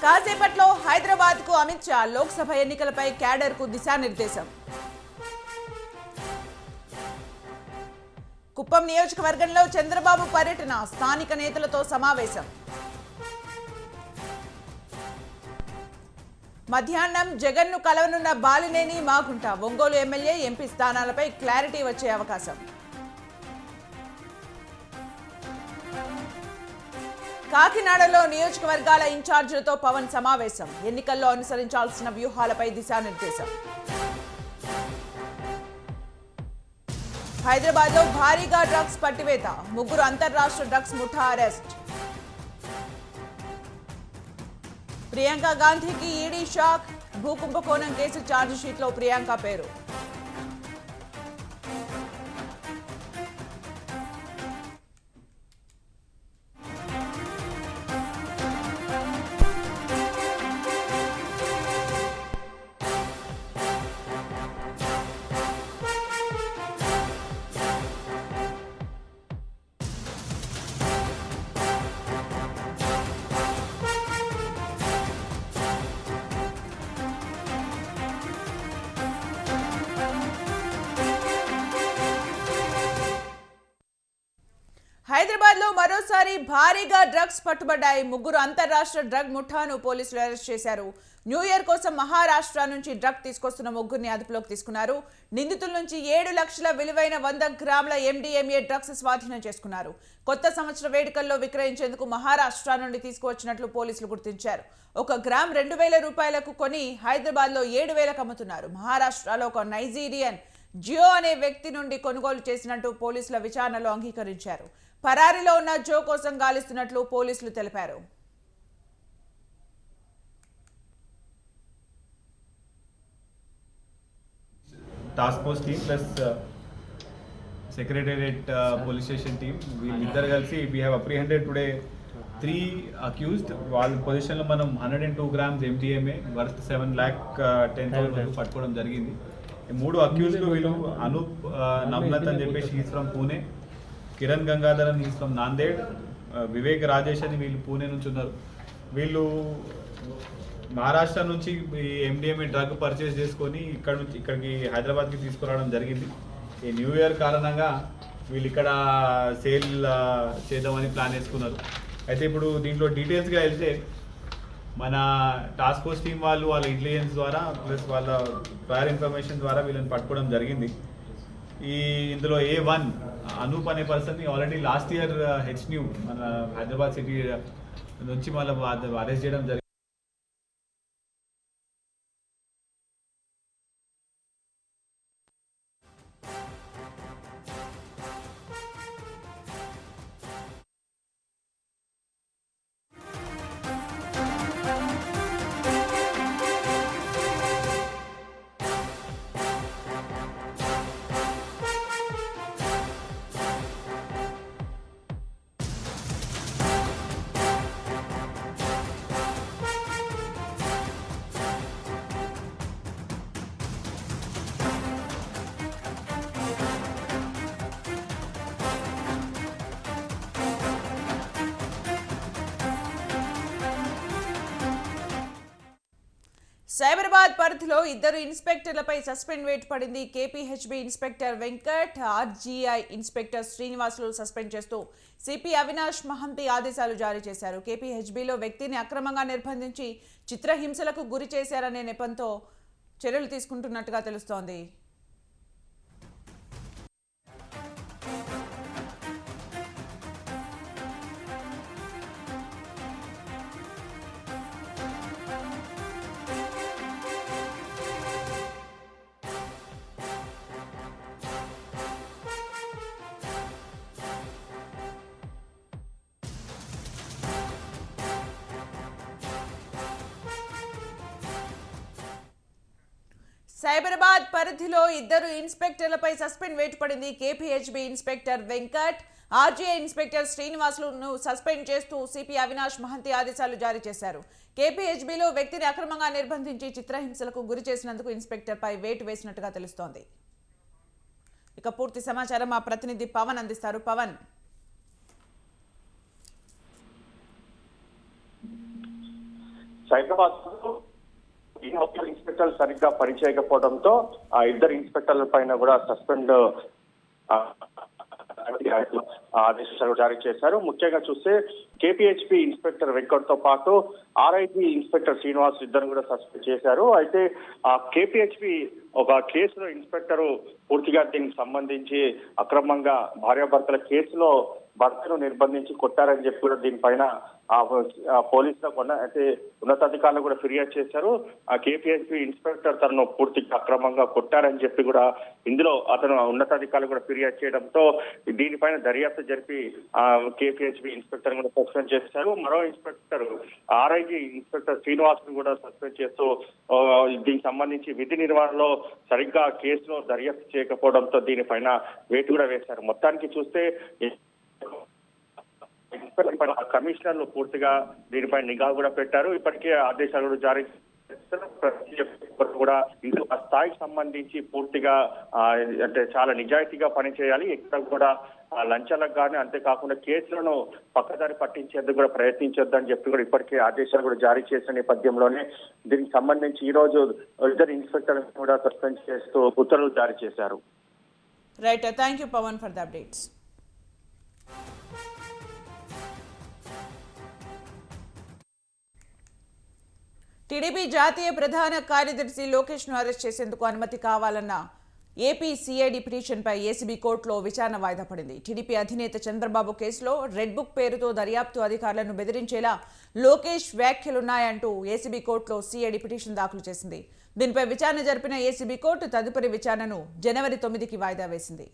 కాసేపట్లో హైదరాబాద్ కు అమిత్ షా లోక్సభ ఎన్నికలపై క్యాడర్ కు దిశానిర్దేశం. కుప్పం నియోజకవర్గంలో చంద్రబాబు పర్యటన, స్థానిక నేతలతో సమావేశం. మధ్యాహ్నం జగన్ను కలవనున్న బాలినేని మాగుంట, ఒంగోలు ఎమ్మెల్యే ఎంపీ స్థానాలపై క్లారిటీ వచ్చే అవకాశం. కాకినాడలో నియోజకవర్గాల ఇన్ఛార్జీలతో పవన్ సమావేశం, ఎన్నికల్లో అనుసరించాల్సిన వ్యూహాలపై దిశానిర్దేశం. హైదరాబాద్ లో భారీగా డ్రగ్స్ పట్టివేత, 3 అంతర్రాష్ట్ర డ్రగ్స్ ముఠా అరెస్ట్. ప్రియాంక గాంధీకి ఈడీ షాక్, భూకుంభకోణం కేసు ఛార్జిషీట్లో ప్రియాంక పేరు. హైదరాబాద్ లో మరోసారి భారీగా డ్రగ్స్ పట్టుబడ్డాయి. 3 అంతర్రాష్ట్ర డ్రగ్ ముఠాను పోలీసులు అరెస్ట్ చేశారు. న్యూ ఇయర్ కోసం మహారాష్ట్ర నుంచి డ్రగ్ తీసుకొస్తున్న 3 అదుపులోకి తీసుకున్నారు. నిందితుల నుంచి 7 లక్షల విలువైన 100 గ్రాముల MDMA డ్రగ్స్ స్వాధీనం చేసుకున్నారు. కొత్త సంవత్సర వేడుకల్లో విక్రయించేందుకు మహారాష్ట్ర నుండి తీసుకువచ్చినట్లు పోలీసులు గుర్తించారు. 1 గ్రామ్ 2000 రూపాయలకు కొని హైదరాబాద్ లో 7000కు అమ్ముతున్నారు. మహారాష్ట్రలో ఒక నైజీరియన్ జియో అనే వ్యక్తి నుండి కొనుగోలు చేసినట్టు పోలీసుల విచారణలో అంగీకరించారు. పరారీలో ఉన్న జో కోసం గాలిస్తున్నట్లు పోలీసులు తెలిపారు. Task force team plus secretariat police station team వీళ్ళిద్దరు కలిసి we have apprehended today 3 accused. వాళ్ళ పొజిషన్లో మనం 102 గ్రామ్స్ MDMA వర్త్ 7,10,000 పట్టుకోవడం జరిగింది. 3 అక్యూజ్డ్ వీళ్ళు అనూప్ నమ్నత్ అని చెప్పేసి ఈజ్ ఫ్రమ్ పూణే, కిరణ్ గంగాధర్ అని ఈజ్ ఫ్రమ్ నాందేడ్, వివేక్ రాజేష్ అని వీళ్ళు పూణే నుంచి ఉన్నారు. వీళ్ళు మహారాష్ట్ర నుంచి ఈ MDMA డ్రగ్ పర్చేస్ చేసుకొని ఇక్కడికి హైదరాబాద్కి తీసుకురావడం జరిగింది. ఈ న్యూ ఇయర్ కారణంగా వీళ్ళు ఇక్కడ సేల్ చేద్దామని ప్లాన్ చేసుకున్నారు. అయితే ఇప్పుడు దీంట్లో డీటెయిల్స్గా వెళ్తే మన టాస్క్ ఫోర్స్ టీం వాళ్ళు వాళ్ళ ఇంటెలిజెన్స్ ద్వారా ప్లస్ వాళ్ళ ప్రయర్ ఇన్ఫర్మేషన్ ద్వారా వీళ్ళని పట్టుకోవడం జరిగింది. ఇందులో A1 అనూప్ అనే పర్సన్ని ఆల్రెడీ లాస్ట్ ఇయర్ HNU మన హైదరాబాద్ సిటీ నుంచి మళ్ళీ అరెస్ట్ చేయడం జరిగింది. సైబరాబాద్ పరిధిలో 2 ఇన్స్పెక్టర్లపై సస్పెండ్ వేటు పడింది. KPHB inspector Venkat, RGI inspector Srinivasulu suspend చేస్తూ సిపి అవినాష్ మహంతి ఆదేశాలు జారీ చేశారు. KPHBలో వ్యక్తిని అక్రమంగా నిర్బంధించి చిత్రహింసలకు గురి చేశారనే నెపంతో చర్యలు తీసుకుంటున్నట్టుగా తెలుస్తోంది. సైబరాబాద్ పరిధిలో 2 ఇన్స్పెక్టర్లపై సస్పెండ్ వేటు పడింది. KPHB inspector Venkat, RGI inspector శ్రీనివాసులను సస్పెండ్ చేస్తూ సిపి అవినాష్ మహంతి ఆదేశాలు జారీ చేశారు. KPHBలో వ్యక్తిని అక్రమంగా నిర్బంధించి చిత్రహింసలకు గురి చేసినందుకు ఇన్స్పెక్టర్పై వేటు వేసినట్టుగా తెలుస్తోంది. ఇక పూర్తి సమాచారం మా ప్రతినిధి పవన్ అందిస్తారు. పవన్. సైబరాబాద్ ఇన్స్పెక్టర్లు సరిగ్గా పనిచేయకపోవడంతో ఆ ఇద్దరు ఇన్స్పెక్టర్ల పైన కూడా సస్పెండ్ ఆదేశాలు జారీ చేశారు. ముఖ్యంగా చూస్తే కేపీహెచ్పి ఇన్స్పెక్టర్ వెంకట్ తో పాటు ఆర్ఐజీ ఇన్స్పెక్టర్ శ్రీనివాస్ ఇద్దరు కూడా సస్పెండ్ చేశారు. అయితే ఆ కేపీహెచ్పి ఒక కేసులో ఇన్స్పెక్టర్ పూర్తిగా దీనికి సంబంధించి అక్రమంగా భార్యాభర్తల కేసులో భర్తను నిర్బంధించి కొట్టారని చెప్పి కూడా దీనిపైన పోలీసులకు అయితే ఉన్నతాధికారులు కూడా ఫిర్యాదు చేశారు. ఆ కేపీహెచ్పి ఇన్స్పెక్టర్ తనను పూర్తిగా అక్రమంగా కొట్టారని చెప్పి కూడా ఇందులో అతను ఉన్నతాధికారులు కూడా ఫిర్యాదు చేయడంతో దీనిపైన దర్యాప్తు జరిపి ఆ కేపీహెచ్పి ఇన్స్పెక్టర్ కూడా సస్పెండ్ చేశారు. మరో ఇన్స్పెక్టర్ ఆర్ఐజీ ఇన్స్పెక్టర్ శ్రీనివాస్ ను కూడా సస్పెండ్ చేస్తూ దీనికి సంబంధించి విధి నిర్వహణలో సరిగ్గా కేసులో దర్యాప్తు చేయకపోవడంతో దీనిపైన వేటు కూడా వేశారు. మొత్తానికి చూస్తే కమిషనర్లు పూర్తిగా దీనిపై నిఘా కూడా పెట్టారు. ఇప్పటికే ఆదేశాలు కూడా జారీ కూడా ఇందులో ఆ స్థాయికి సంబంధించి పూర్తిగా అంటే చాలా నిజాయితీగా పనిచేయాలి. ఎక్కడ కూడా లంచాలకు కానీ అంతేకాకుండా కేసులను పక్కదారి పట్టించేందుకు కూడా ప్రయత్నించొద్దు అని చెప్పి కూడా ఇప్పటికే ఆదేశాలు కూడా జారీ చేసిన నేపథ్యంలోనే దీనికి సంబంధించి ఈ రోజు ఇద్దరు ఇన్స్పెక్టర్ కూడా సస్పెండ్ చేస్తూ ఉత్తర్వులు జారీ చేశారు. Right, thank you Pavan for the updates. TDP జాతీయ ప్రధాన కార్యదర్శి లోకేష్ ను అరెస్ట్ చేసేందుకు అనుమతి కావాలన్న ఏపీ సిఐడి పిటిషన్పై ఏసీబీ కోర్టులో విచారణ వాయిదా పడింది. టీడీపీ అధినేత చంద్రబాబు కేసులో రెడ్ బుక్ పేరుతో దర్యాప్తు అధికారులను బెదిరించేలా లోకేష్ వ్యాఖ్యలున్నాయంటూ ఏసీబీ కోర్టులో సిఐడి పిటిషన్ దాఖలు చేసింది. దీనిపై విచారణ జరిపిన ఏసీబీ కోర్టు తదుపరి విచారణను జనవరి 9కి వాయిదా వేసింది.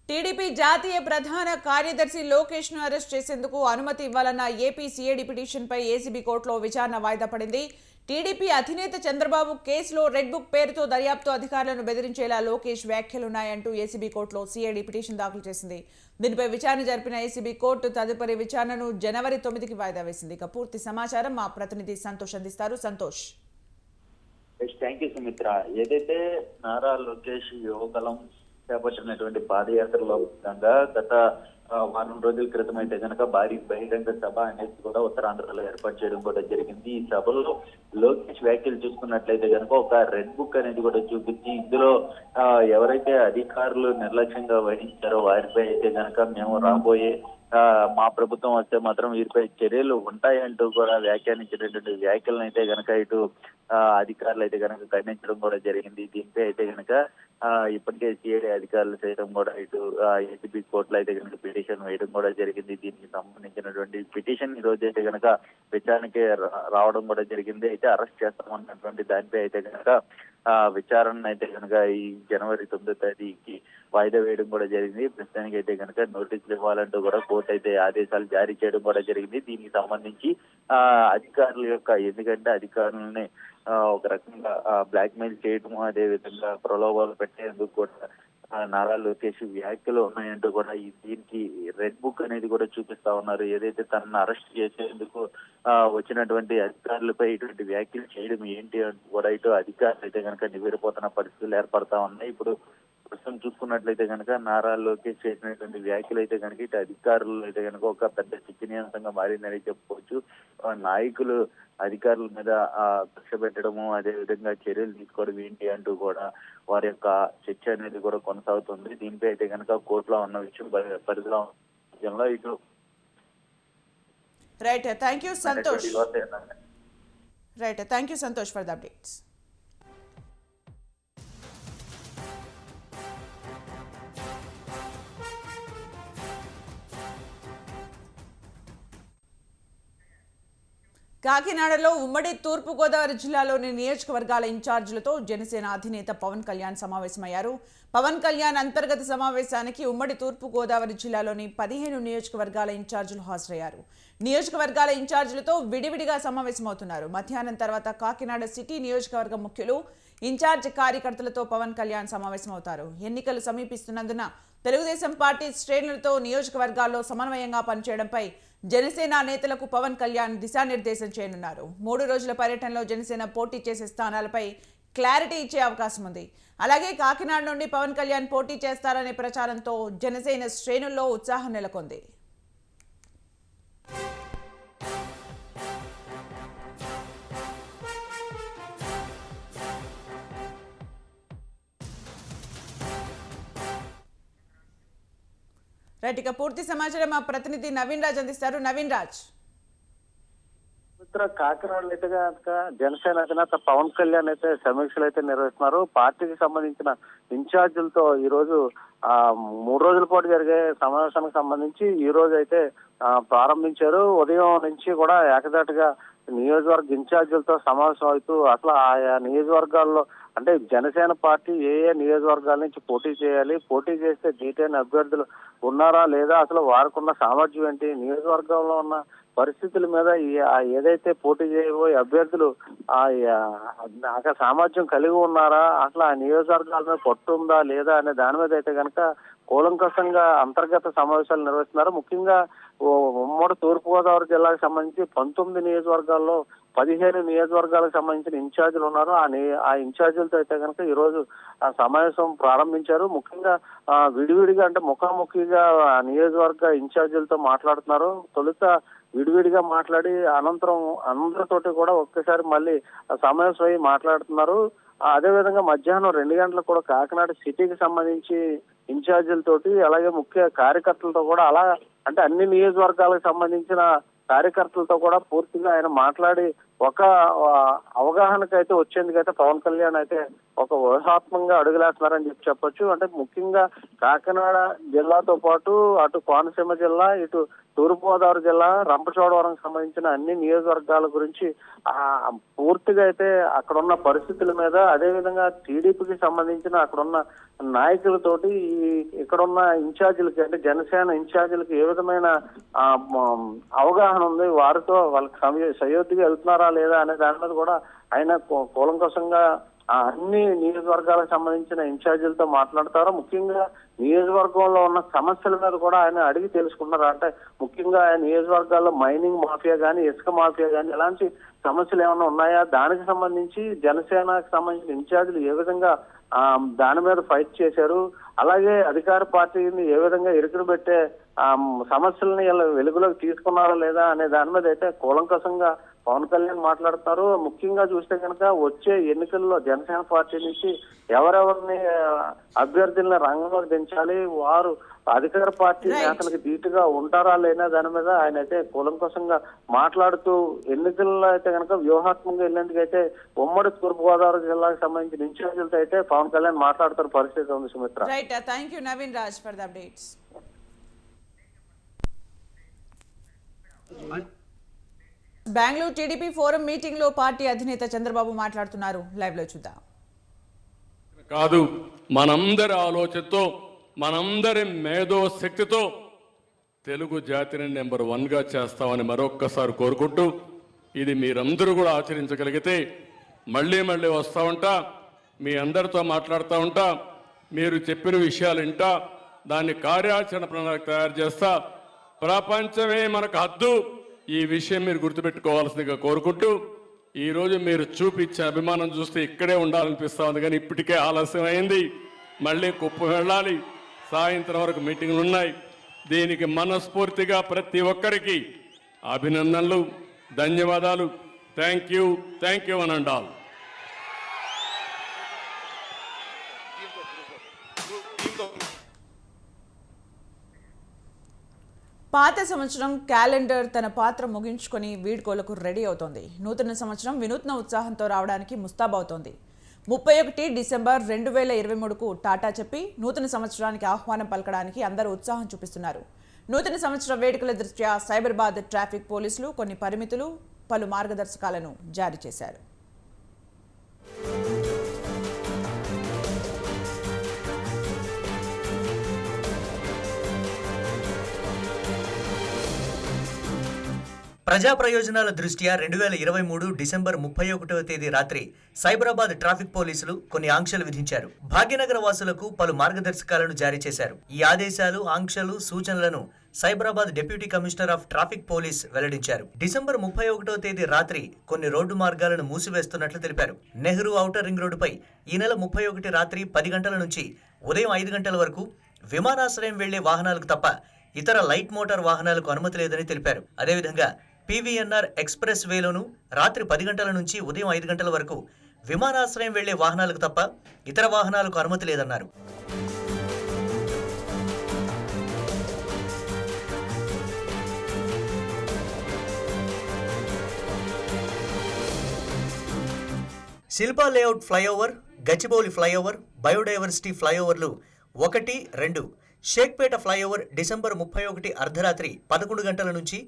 టీడీపీ జాతీయ ప్రధాన కార్యదర్శి లోకేష్ ను అరెస్ట్ చేసేందుకు అనుమతి ఇవ్వాలన్న ఏపీ సిఐడి పిటిషన్పై ఏసీబీ కోర్టులో విచారణ వాయిదా పడింది. టీడీపీ అధినేత చంద్రబాబు కేసులో రెడ్ బుక్ పేరుతో దర్యాప్తు అధికారులను బెదిరించేలా లోకేష్ వ్యాఖ్యలున్నాయంటూ ఏసీబీ కోర్టులో సిఐడి పిటిషన్ దాఖలు చేసింది. దీనిపై విచారణ జరిపిన ఏసీబీ కోర్టు తదుపరి విచారణను జనవరి 9కి వాయిదా వేసింది. ఇక పూర్తి సమాచారం మా ప్రతినిధి సంతోష్ అందిస్తారు. సంతోష్. Thank you Sumitra. ఏదైతే నారా లోకేష్ యువగలం చేపట్టినటువంటి పాదయాత్రలో భాగంగా గత వారం రోజుల క్రితం అయితే కనుక భారీ బహిరంగ సభ అనేది కూడా ఉత్తరాంధ్రలో ఏర్పాటు చేయడం కూడా జరిగింది. ఈ సభలో లోకేష్ వ్యాఖ్యలు చూసుకున్నట్లయితే కనుక ఒక రెడ్ బుక్ అనేది కూడా చూపించి ఇందులో ఎవరైతే అధికారులు నిర్లక్ష్యంగా వహించారో వారిపై అయితే కనుక మేము రాబోయే మా ప్రభుత్వం వస్తే మాత్రం వీరిపై చర్యలు ఉంటాయంటూ కూడా వ్యాఖ్యానించినటువంటి వ్యాఖ్యలను అయితే కనుక ఇటు అధికారులు అయితే కనుక ఖండించడం కూడా జరిగింది. దీనిపై అయితే కనుక ఇప్పటికే సిఐడి అధికారులు సైతం కూడా ఇటు ఏసీబీ కోర్టులో అయితే కనుక పిటిషన్ వేయడం కూడా జరిగింది. దీనికి సంబంధించినటువంటి పిటిషన్ ఈ రోజు అయితే కనుక విచారణకి రావడం కూడా జరిగింది. అయితే అరెస్ట్ చేస్తామన్నటువంటి దానిపై అయితే కనుక విచారణ అయితే కనుక ఈ జనవరి 9వ తేదీకి వాయిదా వేయడం కూడా జరిగింది. ప్రస్తుతానికి అయితే కనుక నోటీసులు ఇవ్వాలంటూ కూడా కోర్టు అయితే ఆదేశాలు జారీ చేయడం కూడా జరిగింది. దీనికి సంబంధించి అధికారుల యొక్క ఎందుకంటే అధికారులని ఒక రకంగా బ్లాక్ మెయిల్ చేయడం అదే విధంగా ప్రలోభాలు పెట్టేందుకు కూడా నారా లోకేష్ వ్యాఖ్యలు ఉన్నాయంటూ కూడా దీనికి రెడ్ బుక్ అనేది కూడా చూపిస్తా ఉన్నారు. ఏదైతే తనను అరెస్ట్ చేసేందుకు వచ్చినటువంటి అధికారులపై ఇటువంటి వ్యాఖ్యలు చేయడం ఏంటి అంటూ కూడా ఇటు అధికారులు అయితే కనుక నివేరిపోతున్న పరిస్థితులు ఏర్పడతా ఉన్నాయి. ఇప్పుడు ప్రస్తుతం చూసుకున్నట్లయితే కనుక నారా లోకేష్ చేసినటువంటి వ్యాఖ్యలు అయితే కనుక ఇటు అధికారులు అయితే కనుక ఒక పెద్ద చర్చనీయాంశంగా మారిందని చెప్పుకోవచ్చు. నాయకులు అధికారుల మీద కక్ష పెట్టడము అదే విధంగా చర్యలు తీసుకోవడం ఏంటి అంటూ కూడా వారి యొక్క చర్చ అనేది కూడా కొనసాగుతుంది. దీనిపై అయితే కనుక కోర్టులో ఉన్న విషయం పరిధిలో ఇటు right, thank you Santosh. Right, thank you Santosh for the updates. కాకినాడలో ఉమ్మడి తూర్పుగోదావరి జిల్లాలోని నియోజకవర్గాల ఇన్ఛార్జీలతో జనసేన అధినేత పవన్ కళ్యాణ్ సమావేశమయ్యారు. పవన్ కళ్యాణ్ అంతర్గత సమావేశానికి ఉమ్మడి తూర్పుగోదావరి జిల్లాలోని 15 నియోజకవర్గాల ఇన్ఛార్జీలు హాజరయ్యారు. నియోజకవర్గాల ఇన్ఛార్జీలతో విడివిడిగా సమావేశమవుతున్నారు. మధ్యాహ్నం తర్వాత కాకినాడ సిటీ నియోజకవర్గ ముఖ్యులు, ఇన్ఛార్జ్ కార్యకర్తలతో పవన్ కళ్యాణ్ సమావేశమవుతారు. ఎన్నికలు సమీపిస్తున్నందున తెలుగుదేశం పార్టీ శ్రేణులతో నియోజకవర్గాల్లో సమన్వయంగా పనిచేయడంపై జనసేన నేతలకు పవన్ కళ్యాణ్ దిశానిర్దేశం చేయనున్నారు. 3 రోజుల పర్యటనలో జనసేన పోటీ చేసే స్థానాలపై క్లారిటీ ఇచ్చే అవకాశం ఉంది. అలాగే కాకినాడ నుండి పవన్ కళ్యాణ్ పోటీ చేస్తారనే ప్రచారంతో జనసేన శ్రేణుల్లో ఉత్సాహం నెలకొంది. రైట్, ఇక పూర్తి సమాచారం మా ప్రతినిధి నవీన్ రాజ్ అందిస్తారు. నవీన్ రాజ్, కాకినాడలో అయితే కనుక జనసేన అధినేత పవన్ కళ్యాణ్ అయితే సమీక్షలు అయితే నిర్వహిస్తున్నారు. పార్టీకి సంబంధించిన ఇన్ఛార్జీలతో ఈ రోజు 3 రోజుల పాటు జరిగే సమావేశానికి సంబంధించి ఈ రోజు అయితే ప్రారంభించారు. ఉదయం నుంచి కూడా ఏకదాటిగా నియోజకవర్గ ఇన్ఛార్జీలతో సమావేశం అవుతూ అసలు ఆయా నియోజకవర్గాల్లో అంటే జనసేన పార్టీ ఏ నియోజకవర్గాల నుంచి పోటీ చేయాలి, పోటీ చేస్తే జీటైన అభ్యర్థులు ఉన్నారా లేదా, అసలు వారికి ఉన్న సామర్థ్యం ఏంటి, నియోజకవర్గంలో ఉన్న పరిస్థితుల మీద ఏదైతే పోటీ చేయబోయే అభ్యర్థులు అక్కడ సామర్థ్యం కలిగి ఉన్నారా, అసలు ఆ నియోజకవర్గాల మీద పట్టు ఉందా లేదా అనే దాని మీద అయితే కనుక కూలంకషంగా అంతర్గత సమావేశాలు నిర్వహిస్తున్నారు. ముఖ్యంగా ఉమ్మడి తూర్పుగోదావరి జిల్లాకు సంబంధించి 19 నియోజకవర్గాల్లో 15 నియోజకవర్గాలకు సంబంధించిన ఇన్ఛార్జీలు ఉన్నారు. ఆ ఇన్ఛార్జీలతో అయితే కనుక ఈ రోజు ఆ సమావేశం ప్రారంభించారు. ముఖ్యంగా విడివిడిగా అంటే ముఖాముఖిగా నియోజకవర్గ ఇన్ఛార్జీలతో మాట్లాడుతున్నారు. తొలుత విడివిడిగా మాట్లాడి అనంతరం అందరితోటి కూడా ఒక్కసారి మళ్ళీ సమావేశం అయ్యి మాట్లాడుతున్నారు. అదేవిధంగా మధ్యాహ్నం 2 గంటలకు కూడా కాకినాడ సిటీకి సంబంధించి ఇన్ఛార్జీలతోటి అలాగే ముఖ్య కార్యకర్తలతో కూడా అలా అంటే అన్ని నియోజకవర్గాలకు సంబంధించిన కార్యకర్తలతో కూడా పూర్తిగా ఆయన మాట్లాడి ఒక అవగాహనకైతే వచ్చేందుకైతే పవన్ కళ్యాణ్ అయితే ఒక వ్యూహాత్మకంగా అడుగులేస్తున్నారని చెప్పొచ్చు. అంటే ముఖ్యంగా కాకినాడ జిల్లాతో పాటు అటు కోనసీమ జిల్లా, ఇటు తూర్పుగోదావరి జిల్లా, రంపచోడవరం సంబంధించిన అన్ని నియోజకవర్గాల గురించి పూర్తిగా అయితే అక్కడున్న పరిస్థితుల మీద, అదేవిధంగా టీడీపీకి సంబంధించిన అక్కడున్న నాయకులతోటి ఇక్కడున్న ఇన్ఛార్జీలకి అంటే జనసేన ఇన్ఛార్జీలకి ఏ విధమైన అవగాహన ఉంది, వారితో వాళ్ళకి సయోధ్యగా వెళ్తున్నారా లేదా అనే దాని మీద కూడా ఆయన కూలంకషంగా అన్ని నియోజకవర్గాలకు సంబంధించిన ఇన్ఛార్జీలతో మాట్లాడతారు. ముఖ్యంగా నియోజకవర్గంలో ఉన్న సమస్యల మీద కూడా ఆయన అడిగి తెలుసుకున్నారు. అంటే ముఖ్యంగా నియోజకవర్గాల్లో మైనింగ్ మాఫియా కానీ, ఇసుక మాఫియా కానీ ఎలాంటి సమస్యలు ఏమైనా ఉన్నాయా, దానికి సంబంధించి జనసేనకు సంబంధించిన ఇన్ఛార్జీలు ఏ విధంగా దాని మీద ఫైట్ చేశారు, అలాగే అధికార పార్టీని ఏ విధంగా ఇరుకును పెట్టే సమస్యలని వెలుగులోకి తీసుకున్నారా లేదా అనే దాని మీద అయితే కూలంకషంగా పవన్ కళ్యాణ్ మాట్లాడుతున్నారు. ముఖ్యంగా చూస్తే కనుక వచ్చే ఎన్నికల్లో జనసేన పార్టీ నుంచి ఎవరెవరిని అభ్యర్థులను రంగంలోకి దించాలి, వారు అధికార పార్టీ నేతలకు ధీటుగా ఉంటారా లేనా దాని మీద ఆయన అయితే కూలంకషంగా మాట్లాడుతూ ఎన్నికల్లో అయితే కనుక వ్యూహాత్మకంగా వెళ్ళేందుకైతే ఉమ్మడి తూర్పుగోదావరి జిల్లాకు సంబంధించిన ఇన్ఛార్జీలతో అయితే పవన్ కళ్యాణ్ మాట్లాడుతున్న పరిస్థితి ఉంది. Sumitra, right, thank you Naveen Raj for the updates. Bengaluru TDP forum meeting లో పార్టీ అధినేత చంద్రబాబు మాట్లాడుతున్నారు. లైవ్ లో చూద్దాం. కాదు, మనందరి ఆలోచనతో, మనందరి మేధో శక్తితో తెలుగు జాతిని నెంబర్ 1గా చేస్తామని మరొక్కసారి కోరుకుంటూ, ఇది మీరందరూ కూడా ఆచరించగలిగితే మళ్ళీ మళ్ళీ వస్తూ ఉంటా, మీ అందరితో మాట్లాడుతూ ఉంటా, మీరు చెప్పిన విషయాలు వింటా, దాన్ని కార్యాచరణ ప్రణాళిక తయారు చేస్తా, ప్రపంచమే మనకు హద్దు, ఈ విషయం మీరు గుర్తుపెట్టుకోవాల్సిందిగా కోరుకుంటూ, ఈరోజు మీరు చూపించే అభిమానం చూస్తే ఇక్కడే ఉండాలనిపిస్తూ ఉంది, కానీ ఇప్పటికే ఆలస్యం అయింది, మళ్ళీ కుప్పం వెళ్ళాలి, సాయంత్రం వరకు మీటింగ్లు ఉన్నాయి. దీనికి మనస్ఫూర్తిగా ప్రతి ఒక్కరికి అభినందనలు, ధన్యవాదాలు. థ్యాంక్ యూ అని అండాలి. పాత సంవత్సరం క్యాలెండర్ తన పాత్ర ముగించుకొని వీడ్కోలకు రెడీ అవుతోంది. నూతన సంవత్సరం వినూత్న ఉత్సాహంతో రావడానికి ముస్తాబవుతోంది. 31 డిసెంబర్ 2023కు టాటా చెప్పి నూతన సంవత్సరానికి ఆహ్వానం పలకడానికి అందరూ ఉత్సాహం చూపిస్తున్నారు. నూతన సంవత్సర వేడుకల దృష్ట్యా సైబరాబాద్ ట్రాఫిక్ పోలీసులు కొన్ని పరిమితులు పలు మార్గదర్శకాలను జారీ చేశారు. ప్రజా ప్రయోజనాల దృష్ట్యా 2023 డిసెంబర్ 31వ తేదీ రాత్రి సైబరాబాద్ ట్రాఫిక్ పోలీసులు కొన్ని ఆంక్షలు విధించారు. భాగ్యనగర వాసులకు పలు మార్గదర్శకాలను జారీ చేశారు. ఈ ఆదేశాలు, ఆంక్షలు, సూచనలను Cyberabad deputy commissioner of traffic police వెల్లడించారు. డిసెంబర్ 31వ తేదీ రాత్రి కొన్ని రోడ్డు మార్గాలను మూసివేస్తున్నట్లు తెలిపారు. నెహ్రూ ఔటర్ రింగ్ రోడ్డుపై ఈ నెల 31 రాత్రి 10 గంటల నుంచి ఉదయం 5 గంటల వరకు విమానాశ్రయం వెళ్లే వాహనాలకు తప్ప ఇతర లైట్ మోటార్ వాహనాలకు అనుమతి లేదని తెలిపారు. అదేవిధంగా PVNR ఎక్స్ప్రెస్ వేలోను రాత్రి 10 గంటల నుంచి ఉదయం 5 గంటల వరకు విమానాశ్రయం వెళ్లే వాహనాలకు తప్ప ఇతర వాహనాలకు అనుమతి లేదన్నారు. Shilpa layout flyover, Gachibowli flyover, biodiversity ఫ్లైఓవర్లు 1, 2, షేక్పేట ఫ్లైఓవర్ డిసెంబర్ 31 అర్ధరాత్రి 11 గంటల నుంచి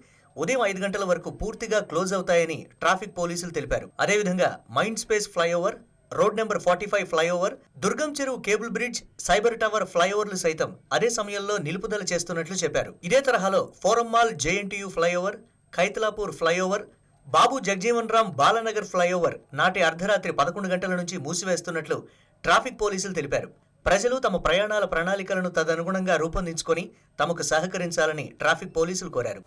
ఉదయం 5 గంటల వరకు పూర్తిగా క్లోజ్ అవుతాయని ట్రాఫిక్ పోలీసులు తెలిపారు. అదేవిధంగా mind space flyover, road number 45 flyover, Durgam Cheruvu cable bridge, cyber tower ఫ్లైఓవర్లు సైతం అదే సమయంలో నిలుపుదల చేస్తున్నట్లు చెప్పారు. ఇదే తరహాలో forum mall JNTU flyover, Khaitlapur flyover, Babu Jagjivan Ram Balanagar flyover నాటి అర్ధరాత్రి 11 గంటల నుంచి మూసివేస్తున్నట్లు ట్రాఫిక్ పోలీసులు తెలిపారు. ప్రజలు తమ ప్రయాణాల ప్రణాళికలను తదనుగుణంగా రూపొందించుకొని తమకు సహకరించాలని ట్రాఫిక్ పోలీసులు కోరారు.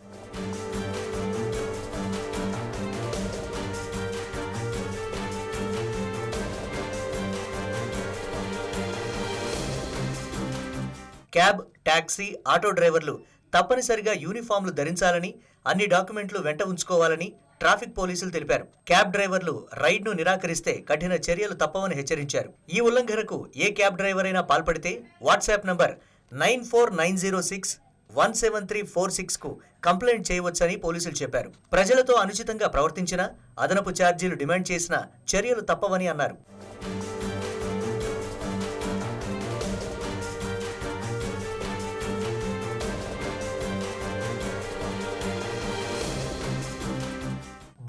క్యాబ్, టాక్సీ, ఆటో డ్రైవర్లు తప్పనిసరిగా యూనిఫామ్లు ధరించాలని, అన్ని డాక్యుమెంట్లు వెంట ఉంచుకోవాలని ట్రాఫిక్ పోలీసులు తెలిపారు. క్యాబ్ డ్రైవర్లు రైడ్ను నిరాకరిస్తే కఠిన చర్యలు తప్పవని హెచ్చరించారు. ఈ ఉల్లంఘనకు ఏ క్యాబ్ డ్రైవర్ అయినా పాల్పడితే వాట్సాప్ నంబర్ 9490617346కు కంప్లైంట్ చేయవచ్చని పోలీసులు చెప్పారు. ప్రజలతో అనుచితంగా ప్రవర్తించినా, అదనపు ఛార్జీలు డిమాండ్ చేసినా చర్యలు తప్పవని అన్నారు.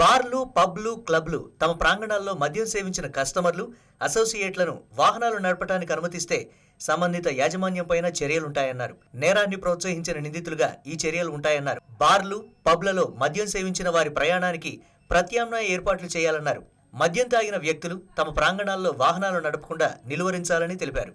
బార్లు, పబ్లు, క్లబ్లు తమ ప్రాంగణాల్లో మద్యం సేవించిన కస్టమర్లు, అసోసియేట్లను వాహనాలు నడపడానికి అనుమతిస్తే సంబంధిత యాజమాన్యంపైన చర్యలుంటాయన్నారు. నేరాన్ని ప్రోత్సహించిన నిందితులుగా ఈ చర్యలు ఉంటాయన్నారు. బార్లు, పబ్లలో మద్యం సేవించిన వారి ప్రయాణానికి ప్రత్యామ్నాయ ఏర్పాట్లు చేయాలన్నారు. మద్యం తాగిన వ్యక్తులు తమ ప్రాంగణాల్లో వాహనాలు నడపకుండా నిలువరించాలని తెలిపారు.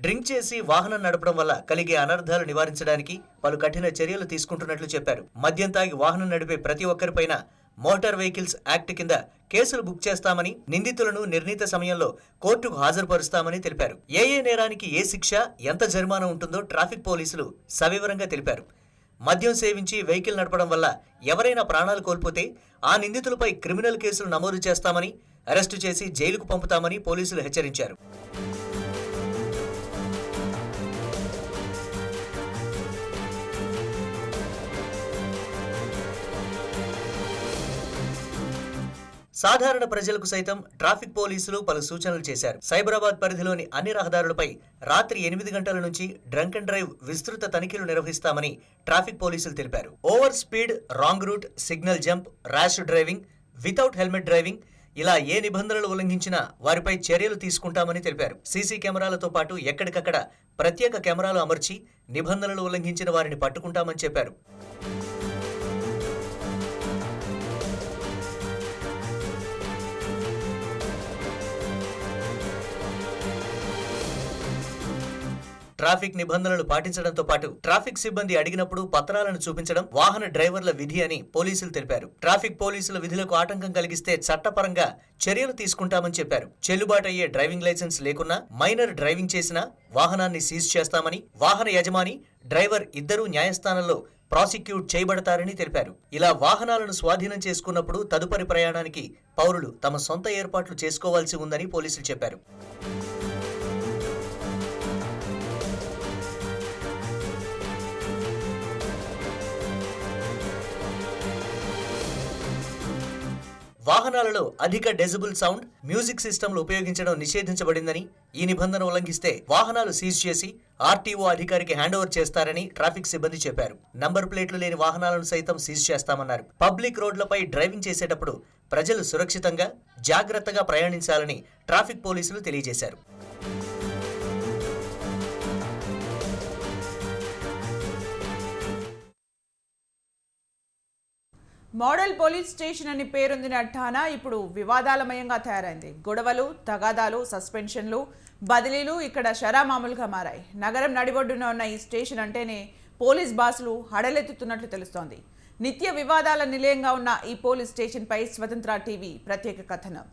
డ్రింక్ చేసి వాహనం నడపడం వల్ల కలిగే అనర్థాలు నివారించడానికి పలు కఠిన చర్యలు తీసుకుంటున్నట్లు చెప్పారు. మద్యం తాగి వాహనం నడిపే ప్రతి ఒక్కరిపైన మోటార్ వెహికల్స్ యాక్ట్ కింద కేసులు బుక్ చేస్తామని, నిందితులను నిర్ణీత సమయంలో కోర్టుకు హాజరుపరుస్తామని తెలిపారు. ఏ నేరానికి ఏ శిక్ష, ఎంత జరిమానా ఉంటుందో ట్రాఫిక్ పోలీసులు సవివరంగా తెలిపారు. మద్యం సేవించి వెహికల్ నడపడం వల్ల ఎవరైనా ప్రాణాలు కోల్పోతే ఆ నిందితులపై క్రిమినల్ కేసులు నమోదు చేస్తామని, అరెస్టు చేసి జైలుకు పంపుతామని పోలీసులు హెచ్చరించారు. సాధారణ ప్రజలకు సైతం ట్రాఫిక్ పోలీసులు పలు సూచనలు చేశారు. సైబరాబాద్ పరిధిలోని అన్ని రహదారులపై రాత్రి 8 గంటల నుంచి డ్రంక్ అండ్ డ్రైవ్ విస్తృత తనిఖీలు నిర్వహిస్తామని ట్రాఫిక్ పోలీసులు తెలిపారు. Over speed, wrong route, signal jump, rash driving, without helmet driving ఇలా ఏ నిబంధనలు ఉల్లంఘించినా వారిపై చర్యలు తీసుకుంటామని తెలిపారు. సీసీ కెమెరాలతో పాటు ఎక్కడికక్కడ ప్రత్యేక కెమెరాలు అమర్చి నిబంధనలు ఉల్లంఘించిన వారిని పట్టుకుంటామని చెప్పారు. ట్రాఫిక్ నిబంధనలు పాటించడంతో పాటు ట్రాఫిక్ సిబ్బంది అడిగినప్పుడు పత్రాలను చూపించడం వాహన డ్రైవర్ల విధి అని పోలీసులు తెలిపారు. ట్రాఫిక్ పోలీసుల విధులకు ఆటంకం కలిగిస్తే చట్టపరంగా చర్యలు తీసుకుంటామని చెప్పారు. చెల్లుబాటు అయ్యే డ్రైవింగ్ లైసెన్స్ లేకున్నా, మైనర్ డ్రైవింగ్ చేసినా వాహనాన్ని సీజ్ చేస్తామని, వాహన యజమాని, డ్రైవర్ ఇద్దరూ న్యాయస్థానంలో ప్రాసిక్యూట్ చేయబడతారని తెలిపారు. ఇలా వాహనాలను స్వాధీనం చేసుకున్నప్పుడు తదుపరి ప్రయాణానికి పౌరులు తమ సొంత ఏర్పాట్లు చేసుకోవాల్సి ఉందని పోలీసులు చెప్పారు. వాహనాలలో అధిక డెసిబుల్ సౌండ్, మ్యూజిక్ సిస్టంలు ఉపయోగించడం నిషేధించబడిందని, ఈ నిబంధన ఉల్లంఘిస్తే వాహనాలు సీజ్ చేసి ఆర్టీఓ అధికారికి హ్యాండ్ ఓవర్ చేస్తారని ట్రాఫిక్ సిబ్బంది చెప్పారు. నంబర్ ప్లేట్లు లేని వాహనాలను సైతం సీజ్ చేస్తామన్నారు. పబ్లిక్ రోడ్లపై డ్రైవింగ్ చేసేటప్పుడు ప్రజలు సురక్షితంగా, జాగ్రత్తగా ప్రయాణించాలని ట్రాఫిక్ పోలీసులు తెలియజేశారు. మోడల్ పోలీస్ స్టేషన్ అని పేరొందిన ఠాణా ఇప్పుడు వివాదాలమయంగా తయారైంది. గొడవలు, తగాదాలు, సస్పెన్షన్లు, బదిలీలు ఇక్కడ షరామామూలుగా మారాయి. నగరం నడిబొడ్డున ఉన్న ఈ స్టేషన్ అంటేనే పోలీస్ బాసులు హడలెత్తుతున్నట్లు తెలుస్తోంది. నిత్య వివాదాల నిలయంగా ఉన్న ఈ పోలీస్ స్టేషన్పై స్వతంత్ర టీవీ ప్రత్యేక కథనం.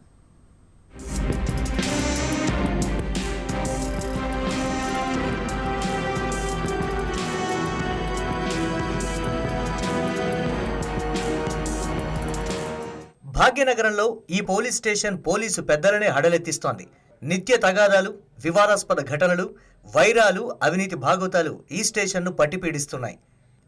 భాగ్యనగరంలో ఈ పోలీస్ స్టేషన్ పోలీసు పెద్దలనే హడలెత్తిస్తోంది. నిత్య తగాదాలు, వివాదాస్పద ఘటనలు, వైరాలు, అవినీతి భాగోతాలు ఈ స్టేషన్ను పట్టిపీడిస్తున్నాయి.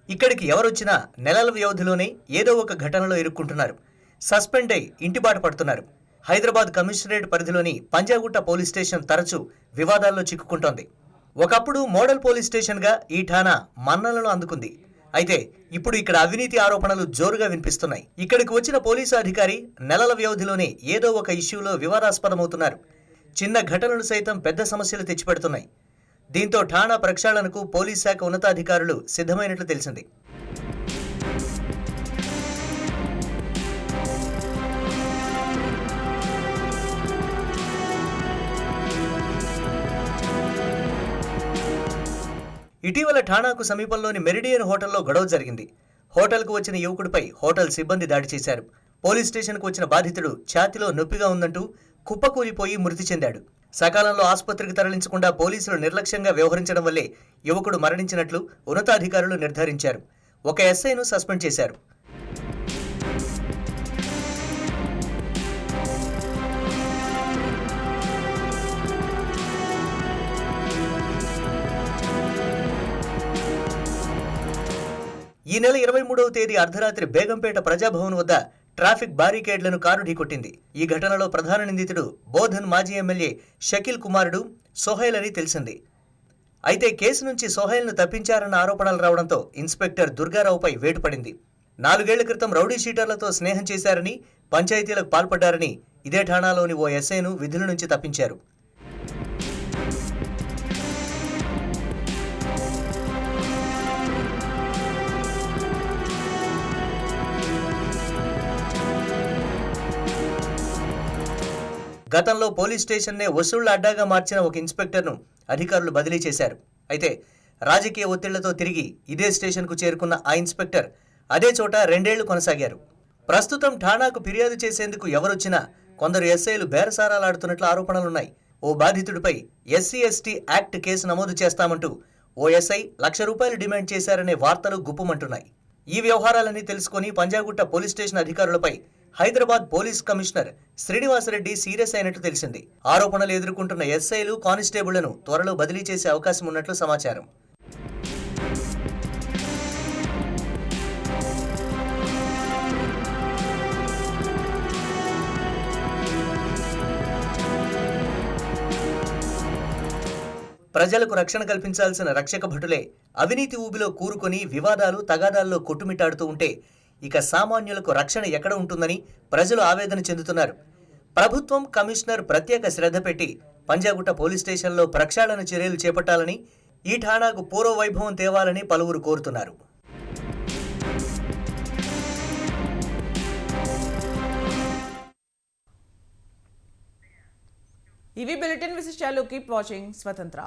ఇక్కడికి ఎవరొచ్చినా నెలల వ్యవధిలోనే ఏదో ఒక ఘటనలో ఇరుక్కుంటున్నారు. సస్పెండ్ అయి ఇంటిబాట పడుతున్నారు. హైదరాబాద్ కమిషనరేట్ పరిధిలోని పంజాగుట్ట పోలీస్ స్టేషన్ తరచూ వివాదాల్లో చిక్కుకుంటోంది. ఒకప్పుడు మోడల్ పోలీస్ స్టేషన్గా ఈ ఠాణా మన్ననలను అందుకుంది. అయితే ఇప్పుడు ఇక్కడ అవినీతి ఆరోపణలు జోరుగా వినిపిస్తున్నాయి. ఇక్కడికి వచ్చిన పోలీసు అధికారి నెలల వ్యవధిలోనే ఏదో ఒక ఇష్యూలో వివాదాస్పదమవుతున్నారు. చిన్న ఘటనలు సైతం పెద్ద సమస్యలు తెచ్చిపెడుతున్నాయి. దీంతో ఠాణా ప్రక్షాళనకు పోలీస్ శాఖ ఉన్నతాధికారులు సిద్ధమైనట్లు తెలిసింది. ఇటీవల ఠాణాకు సమీపంలోని మెరిడియన్ హోటల్లో గొడవ జరిగింది. హోటల్కు వచ్చిన యువకుడిపై హోటల్ సిబ్బంది దాడి చేశారు. పోలీస్ స్టేషన్కు వచ్చిన బాధితుడు ఛాతీలో నొప్పిగా ఉందంటూ కుప్పకూలిపోయి మృతి చెందాడు. సకాలంలో ఆసుపత్రికి తరలించకుండా పోలీసులు నిర్లక్ష్యంగా వ్యవహరించడం వల్లే యువకుడు మరణించినట్లు ఉన్నతాధికారులు నిర్ధారించారు. ఒక ఎస్ఐను సస్పెండ్ చేశారు. ఈ నెల 23వ తేదీ అర్ధరాత్రి బేగంపేట ప్రజాభవన్ వద్ద ట్రాఫిక్ బారికేడ్లను కారు ఢీకొట్టింది. ఈ ఘటనలో ప్రధాన నిందితుడు బోధన్ మాజీ ఎమ్మెల్యే షకీల్ కుమారుడు సోహైల్ అని తెలిసింది. అయితే కేసు నుంచి సోహైల్ను తప్పించారన్న ఆరోపణలు రావడంతో ఇన్స్పెక్టర్ దుర్గారావుపై వేటు పడింది. 4 ఏళ్ల క్రితం రౌడీ షీటర్లతో స్నేహం చేశారని, పంచాయతీలకు పాల్పడ్డారని ఇదే ఠాణాలోని ఓ ఎస్ఐను విధుల నుంచి తప్పించారు. గతంలో పోలీస్ స్టేషన్నే వసూళ్ల అడ్డాగా మార్చిన ఒక ఇన్స్పెక్టర్ను అధికారులు బదిలీ చేశారు. అయితే రాజకీయ ఒత్తిళ్లతో తిరిగి ఇదే స్టేషన్కు చేరుకున్న ఆ ఇన్స్పెక్టర్ అదే చోట 2 ఏళ్లు కొనసాగారు. ప్రస్తుతం ఠాణాకు ఫిర్యాదు చేసేందుకు ఎవరొచ్చినా కొందరు ఎస్ఐలు బేరసారాలాడుతున్నట్లు ఆరోపణలున్నాయి. ఓ బాధితుడిపై SC/ST యాక్ట్ కేసు నమోదు చేస్తామంటూ ఓ ఎస్ఐ ₹1,00,000 డిమాండ్ చేశారనే వార్తలు గుప్పుమంటున్నాయి. ఈ వ్యవహారాలన్నీ తెలుసుకుని పంజాగుట్ట పోలీస్ స్టేషన్ అధికారులపై Hyderabad police commissioner Srinivasa Reddy serious అయినట్లు తెలిసింది. ఆరోపణలు ఎదుర్కొంటున్న ఎస్ఐలు, కానిస్టేబుళ్లను త్వరలో బదిలీ చేసే అవకాశం ఉన్నట్లు సమాచారం. ప్రజలకు రక్షణ కల్పించాల్సిన రక్షక భటులే అవినీతి ఊబిలో కూరుకొని వివాదాలు, తగాదాల్లో కొట్టుమిట్టాడుతూ ఉంటే ఇక సామాన్యులకు రక్షణ ఎక్కడ ఉంటుందని ప్రజలు ఆవేదన చెందుతున్నారు. ప్రభుత్వం, కమిషనర్ ప్రత్యేక శ్రద్ధ పెట్టి పంజాగుట్ట పోలీస్ స్టేషన్లో ప్రక్షాళన చర్యలు చేపట్టాలని, ఈ ఠాణాకు పూర్వ వైభవం తేవాలని పలువురు కోరుతున్నారు. ఇవి బులెటిన్ విశేషాలు. కీప్ వాచింగ్ స్వతంత్ర.